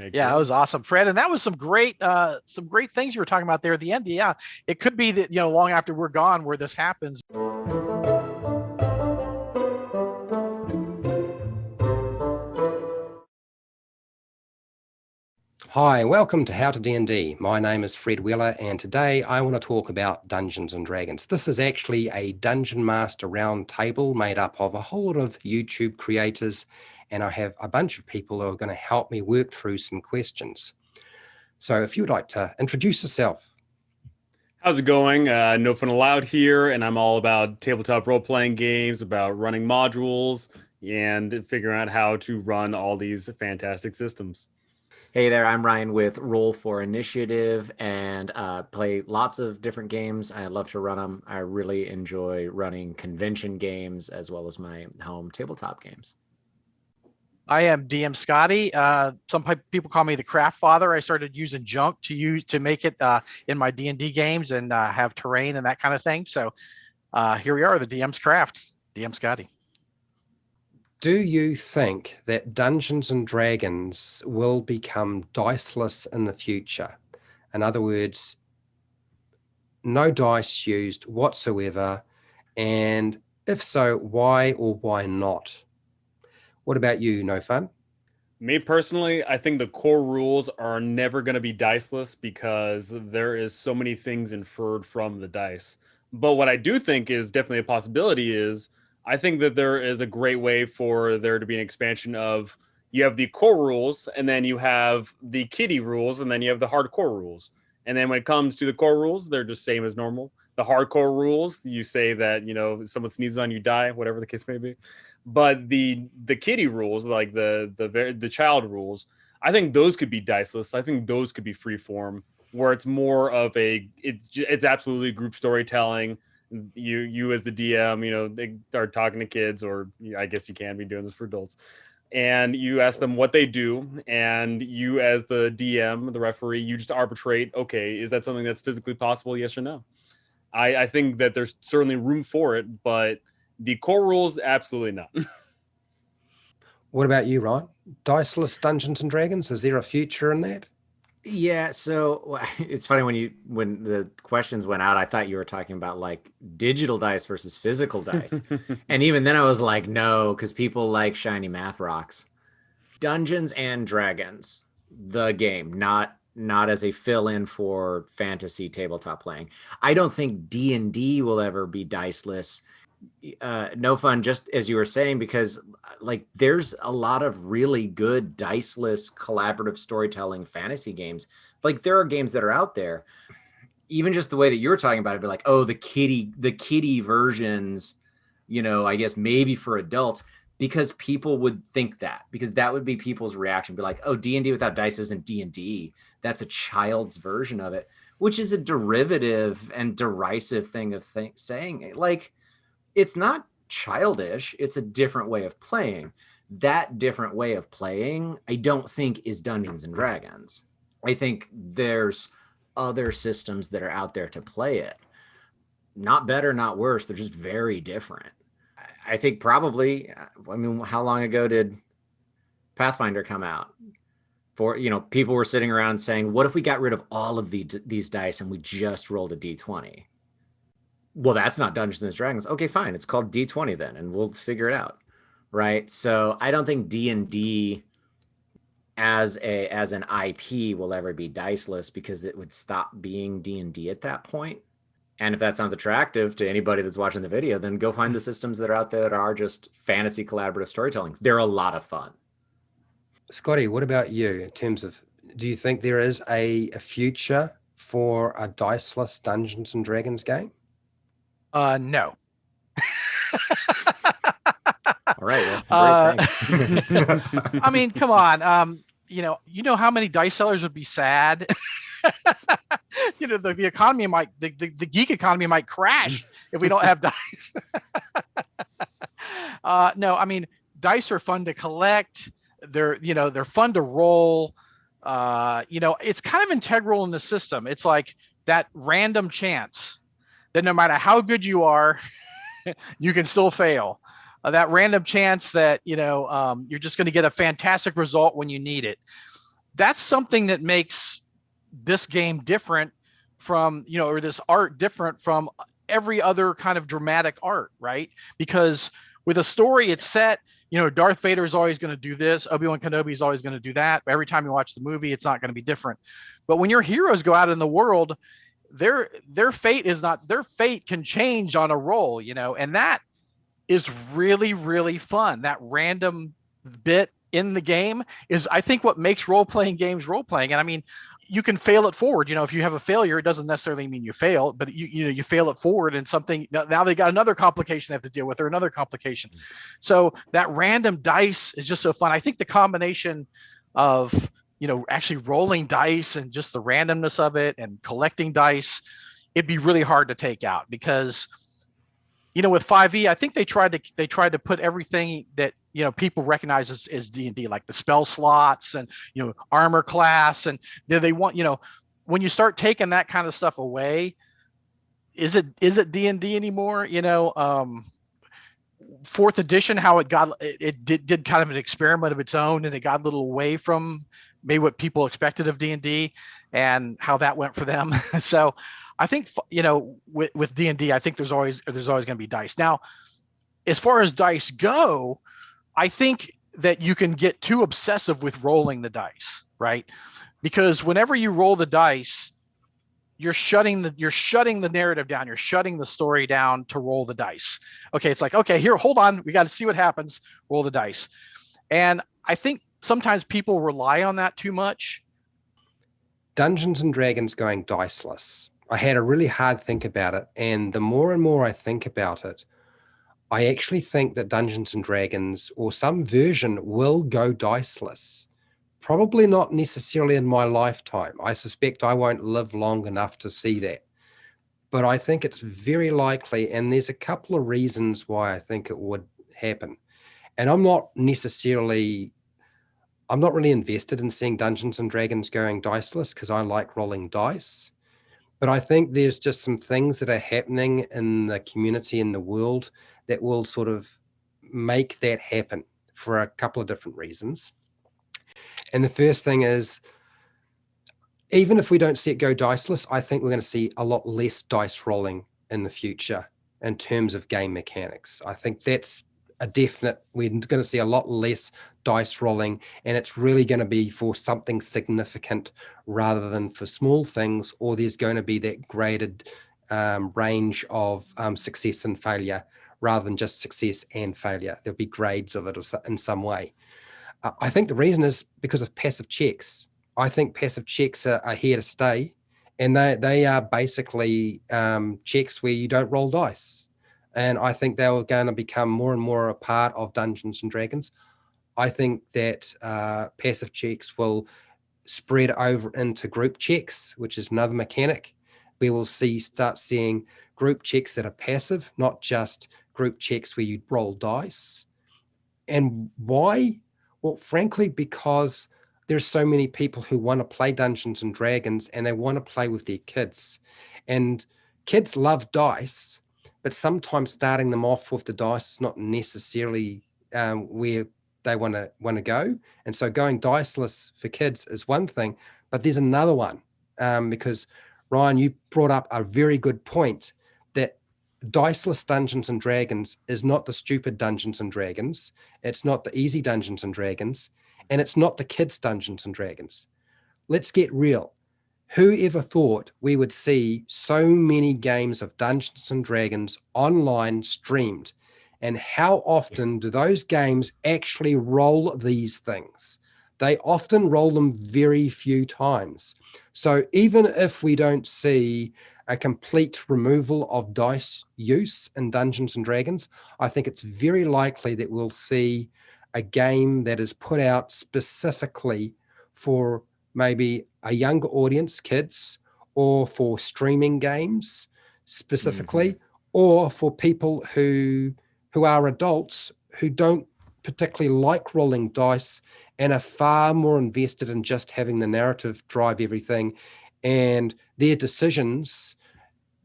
Yeah, that was awesome, Fred. And that was some great things you were talking about there at the end. Yeah, it could be that, long after we're gone where this happens. Hi, welcome to HowtoDandD. My name is Fred Wheeler, and today I want to talk about Dungeons and Dragons. This is actually a Dungeon Master Roundtable made up of a whole lot of YouTube creators, and I have a bunch of people who are going to help me work through some questions. So if you'd like to introduce yourself. How's it going? No Fun Allowed here, and I'm all about tabletop role-playing games, about running modules, and figuring out how to run all these fantastic systems. Hey there, I'm Ryan with Roll for Initiative and play lots of different games. I love to run them. I really enjoy running convention games as well as my home tabletop games. I am DM Scotty. Some people call me the craft father. I started using junk to make it in my D&D games and have terrain and that kind of thing. So here we are, the DM's craft, DM Scotty. Do you think that Dungeons and Dragons will become diceless in the future? In other words, no dice used whatsoever, and if so, why or why not? What about you, No Fun? Me personally, I think the core rules are never going to be diceless because there is so many things inferred from the dice. But what I do think is definitely a possibility is I think that there is a great way for there to be an expansion of you have the core rules and then you have the kiddie rules and then you have the hardcore rules. And then when it comes to the core rules, they're just same as normal. The hardcore rules, you say that, someone sneezes on you, die, whatever the case may be. But the kiddie rules, like the child rules, I think those could be diceless. I think those could be free form, where it's more of it's absolutely group storytelling. You as the DM, they start talking to kids, or I guess you can be doing this for adults, and you ask them what they do, and you as the DM, the referee, you just arbitrate. Okay, is that something that's physically possible? Yes or no? I think that there's certainly room for it, but the core rules, absolutely not. What about you, Ryan? Diceless Dungeons and Dragons, is there a future in that? Yeah, so it's funny when the questions went out, I thought you were talking about like digital dice versus physical dice. And even then I was like, no, because people like shiny math rocks. Dungeons and Dragons, the game, not as a fill-in for fantasy tabletop playing. I don't think D&D will ever be diceless. No Fun, just as you were saying, because like there's a lot of really good diceless collaborative storytelling fantasy games. Like there are games that are out there, even just the way that you're talking about it, be like, oh, the kiddie versions, I guess maybe for adults, because people would think that, because that would be people's reaction, be like, oh, D&D without dice isn't D&D. That's a child's version of it, which is a derivative and derisive thing of saying, like, it's not childish. It's a different way of playing. That different way of playing, I don't think is Dungeons and Dragons. I think there's other systems that are out there to play it. Not better, not worse. They're just very different. I think probably, how long ago did Pathfinder come out? People were sitting around saying, what if we got rid of all of these dice and we just rolled a D20? Well, that's not Dungeons and Dragons. Okay, fine. It's called D20 then, and we'll figure it out. Right. So I don't think D&D as an IP will ever be diceless, because it would stop being D&D at that point. And if that sounds attractive to anybody that's watching the video, then go find the systems that are out there that are just fantasy collaborative storytelling. They're a lot of fun. Scotty, what about you in terms of, do you think there is a future for a diceless Dungeons and Dragons game? No. All right. Well, great. Thanks. I mean, come on. You know how many dice sellers would be sad. The economy the geek economy might crash if we don't have dice. No, I mean, dice are fun to collect. They're fun to roll. It's kind of integral in the system. It's like that random chance that no matter how good you are, you can still fail. That random chance that, you're just going to get a fantastic result when you need it. that's something that makes this game different from, or this art different from every other kind of dramatic art, right? Because with a story, it's set, Darth Vader is always going to do this, Obi-Wan Kenobi is always going to do that. Every time you watch the movie, it's not going to be different. But when your heroes go out in the world, their fate is not, their fate can change on a roll, and that is really, really fun. That random bit in the game is, I think, what makes role-playing games role-playing. And I mean, you can fail it forward. If you have a failure, it doesn't necessarily mean you fail, but you fail it forward, and something, now they got another complication they have to deal with, or another complication. So that random dice is just so fun. I think the combination of, actually rolling dice and just the randomness of it and collecting dice, it'd be really hard to take out, because with 5e, I think they tried to put everything that people recognize as D&D, like the spell slots and armor class, and they want, when you start taking that kind of stuff away, is it D&D anymore? Fourth edition, how it did kind of an experiment of its own, and it got a little away from maybe what people expected of D&D and how that went for them. So I think, with D&D, I think there's always going to be dice. Now, as far as dice go, I think that you can get too obsessive with rolling the dice, right? Because whenever you roll the dice, you're shutting the narrative down. You're shutting the story down to roll the dice. Okay, it's like, okay, here, hold on, we got to see what happens. Roll the dice. And I think sometimes people rely on that too much. Dungeons and Dragons going diceless. I had a really hard think about it, and the more and more I think about it, I actually think that Dungeons and Dragons, or some version, will go diceless. Probably not necessarily in my lifetime. I suspect I won't live long enough to see that. But I think it's very likely, and there's a couple of reasons why I think it would happen. And I'm not really invested in seeing Dungeons and Dragons going diceless, because I like rolling dice. But I think there's just some things that are happening in the community, in the world, that will sort of make that happen for a couple of different reasons. And the first thing is, even if we don't see it go diceless, I think we're going to see a lot less dice rolling in the future in terms of game mechanics. I think that's a definite. We're going to see a lot less dice rolling, and it's really going to be for something significant rather than for small things, or there's going to be that graded range of success and failure rather than just success and failure. There'll be grades of it in some way. I think the reason is because of passive checks. I think passive checks are here to stay, and they are basically checks where you don't roll dice. And I think they are going to become more and more a part of Dungeons and Dragons. I think that passive checks will spread over into group checks, which is another mechanic. We will start seeing group checks that are passive, not just group checks where you roll dice. And why? Well, frankly, because there's so many people who want to play Dungeons and Dragons, and they want to play with their kids. And kids love dice, but sometimes starting them off with the dice is not necessarily where they want to go. And so going diceless for kids is one thing, but there's another one, because Ryan, you brought up a very good point, that diceless Dungeons and Dragons is not the stupid Dungeons and Dragons. It's not the easy Dungeons and Dragons, and it's not the kids Dungeons and Dragons. Let's get real. Who ever thought we would see so many games of Dungeons and Dragons online streamed? And how often do those games actually roll these things? They often roll them very few times. So even if we don't see a complete removal of dice use in Dungeons and Dragons, I think it's very likely that we'll see a game that is put out specifically for maybe a younger audience, kids, or for streaming games specifically, or for people who are adults who don't particularly like rolling dice and are far more invested in just having the narrative drive everything, and their decisions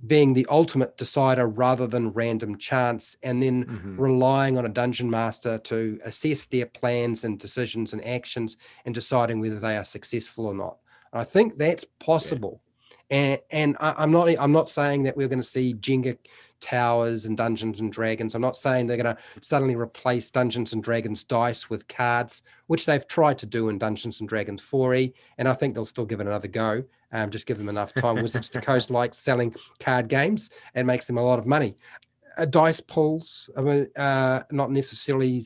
being the ultimate decider rather than random chance, and then relying on a dungeon master to assess their plans and decisions and actions and deciding whether they are successful or not. And I think that's possible. Yeah. And I'm not saying that we're going to see Jenga towers and Dungeons and Dragons. I'm not saying they're going to suddenly replace Dungeons and Dragons dice with cards, which they've tried to do in Dungeons and Dragons 4E, and I think they'll still give it another go. Just give them enough time. Wizards of the Coast likes selling card games and makes them a lot of money. Dice pools, not necessarily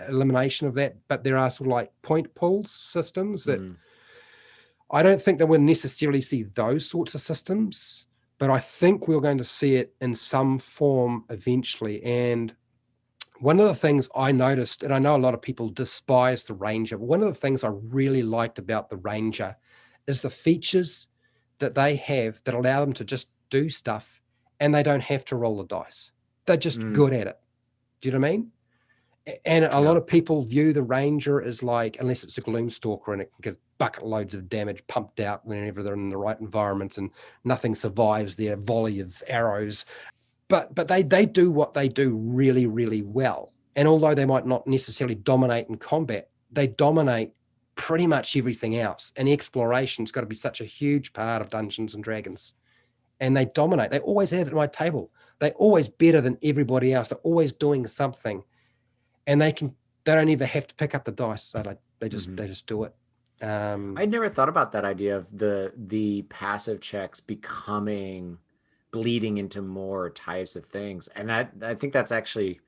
elimination of that, but there are sort of like point pools systems that I don't think that we'll necessarily see those sorts of systems, but I think we're going to see it in some form eventually. And one of the things I noticed, and I know a lot of people despise the Ranger, but one of the things I really liked about the Ranger is the features that they have that allow them to just do stuff and they don't have to roll the dice. They're just good at it. Do you know what I mean? And a lot of people view the Ranger as like, unless it's a Gloomstalker and it can get bucket loads of damage pumped out whenever they're in the right environment and nothing survives their volley of arrows. But they do what they do really, really well. And although they might not necessarily dominate in combat, they dominate pretty much everything else. And exploration's got to be such a huge part of Dungeons and Dragons. And they dominate. They always have it at my table. They're always better than everybody else. They're always doing something. And they don't even have to pick up the dice. So they just do it. I'd never thought about that idea of the passive checks bleeding into more types of things. And I think that's actually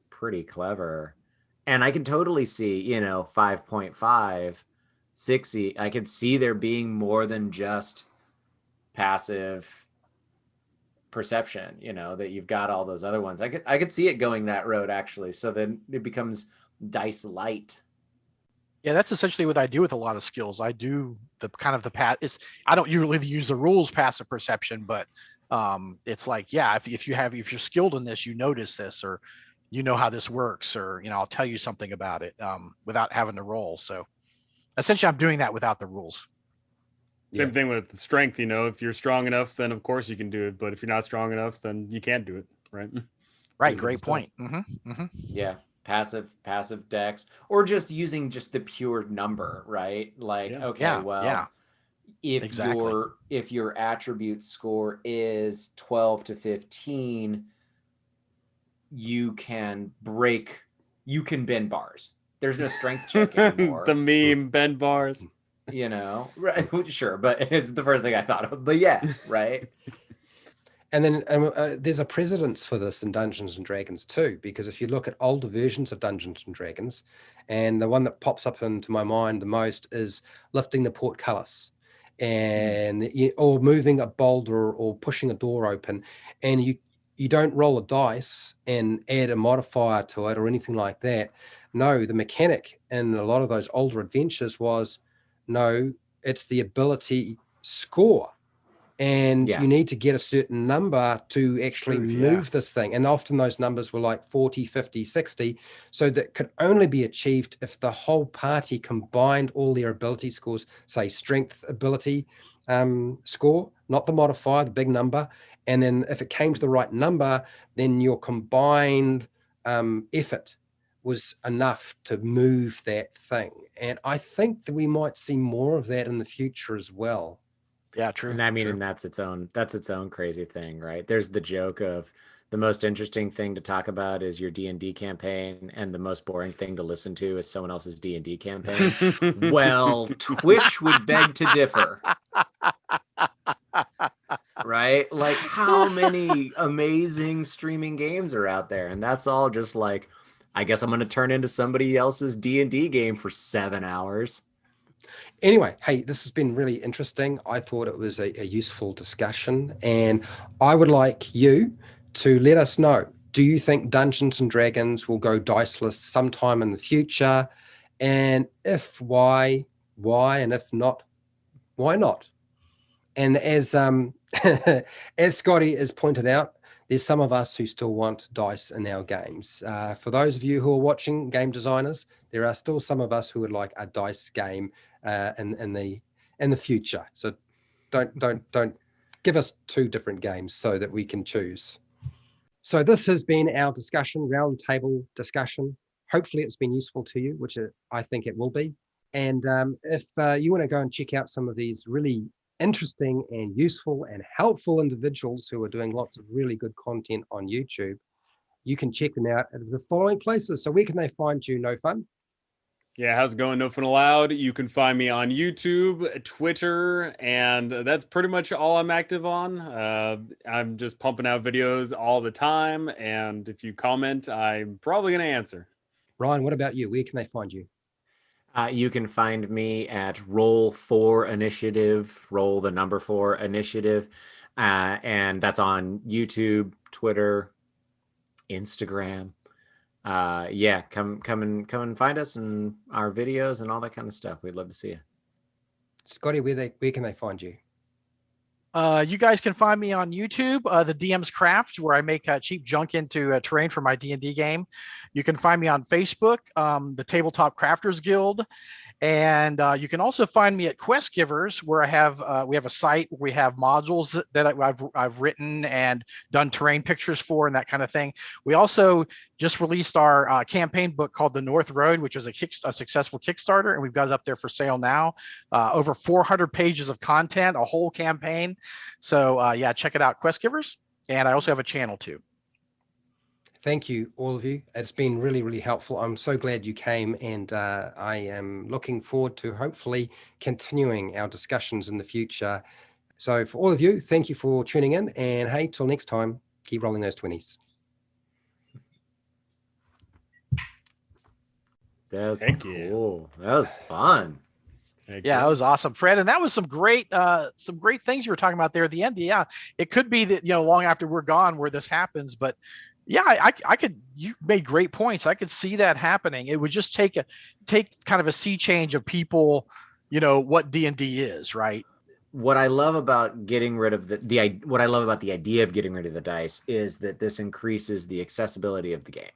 pretty clever. And I can totally see, 5.5, 60. I could see there being more than just passive perception, that you've got all those other ones. I could see it going that road actually. So then it becomes dice light. Yeah, that's essentially what I do with a lot of skills. I do the kind of I don't usually use the rules passive perception, but it's like, yeah, if you're skilled in this, you notice this, or you know how this works, or I'll tell you something about it without having to roll. So essentially I'm doing that without the rules. Same thing with strength, if you're strong enough, then of course you can do it. But if you're not strong enough, then you can't do it, right? Right, great point. Yeah, passive dex, or just using just the pure number, right? Like, if your attribute score is 12 to 15, you can bend bars. There's no strength check anymore. The meme, bend bars. Right? Sure, but it's the first thing I thought of. But yeah, right. And then there's a precedence for this in Dungeons and Dragons too, because if you look at older versions of Dungeons and Dragons, and the one that pops up into my mind the most is lifting the portcullis, and or moving a boulder or pushing a door open, and you don't roll a dice and add a modifier to it or anything like that. No, the mechanic in a lot of those older adventures was, no, it's the ability score. And you need to get a certain number to actually move this thing. And often those numbers were like 40, 50, 60. So that could only be achieved if the whole party combined all their ability scores, say strength ability score, not the modifier, the big number. And then if it came to the right number, then your combined effort was enough to move that thing. And I think that we might see more of that in the future as well. Yeah, true. And and that's its own crazy thing, right? There's the joke of the most interesting thing to talk about is your D&D campaign, and the most boring thing to listen to is someone else's D&D campaign. Well, Twitch would beg to differ. Right? Like, how many amazing streaming games are out there? And that's all just like, I guess I'm going to turn into somebody else's D&D game for 7 hours. Anyway, hey, this has been really interesting. I thought it was a useful discussion, and I would like you to let us know, do you think Dungeons and Dragons will go diceless sometime in the future? And if, why, and if not, why not? And as as Scotty has pointed out, there's some of us who still want dice in our games. For those of you who are watching, game designers, there are still some of us who would like a dice game in the future. So don't give us 2 different games so that we can choose. So this has been our discussion, roundtable discussion. Hopefully it's been useful to you, which I think it will be. And if you want to go and check out some of these really interesting and useful and helpful individuals who are doing lots of really good content on YouTube, you can check them out at the following places. So where can they find you, No Fun? Yeah, how's it going? No Fun Allowed. You can find me on YouTube, Twitter, and that's pretty much all I'm active on. I'm just pumping out videos all the time, and if you comment, I'm probably going to answer. Ryan, what about you? Where can they find you? You can find me at Roll4 Initiative, roll the number 4 initiative. And that's on YouTube, Twitter, Instagram. Yeah, come and find us and our videos and all that kind of stuff. We'd love to see you. Scotty, where can they find you? You guys can find me on YouTube, the DM's Craft, where I make cheap junk into terrain for my D&D game. You can find me on Facebook, the Tabletop Crafters Guild. And you can also find me at Quest Givers, where we have a site where we have modules that I've written and done terrain pictures for and that kind of thing. We also just released our campaign book called The North Road, which is a successful Kickstarter, and we've got it up there for sale now. Over 400 pages of content, a whole campaign. So yeah, check it out, Quest Givers. And I also have a channel too. Thank you, all of you. It's been really, really helpful. I'm so glad you came, and I am looking forward to hopefully continuing our discussions in the future. So for all of you, thank you for tuning in, and hey, till next time, keep rolling those 20s. That was Thank cool. you. That was fun. Yeah, that was awesome, Fred. And that was some great things you were talking about there at the end. Yeah, it could be that, long after we're gone where this happens, but yeah, I could, you made great points. I could see that happening. It would just take kind of a sea change of people, what D&D is, right? What I love about getting rid of what I love about the idea of getting rid of the dice is that this increases the accessibility of the game.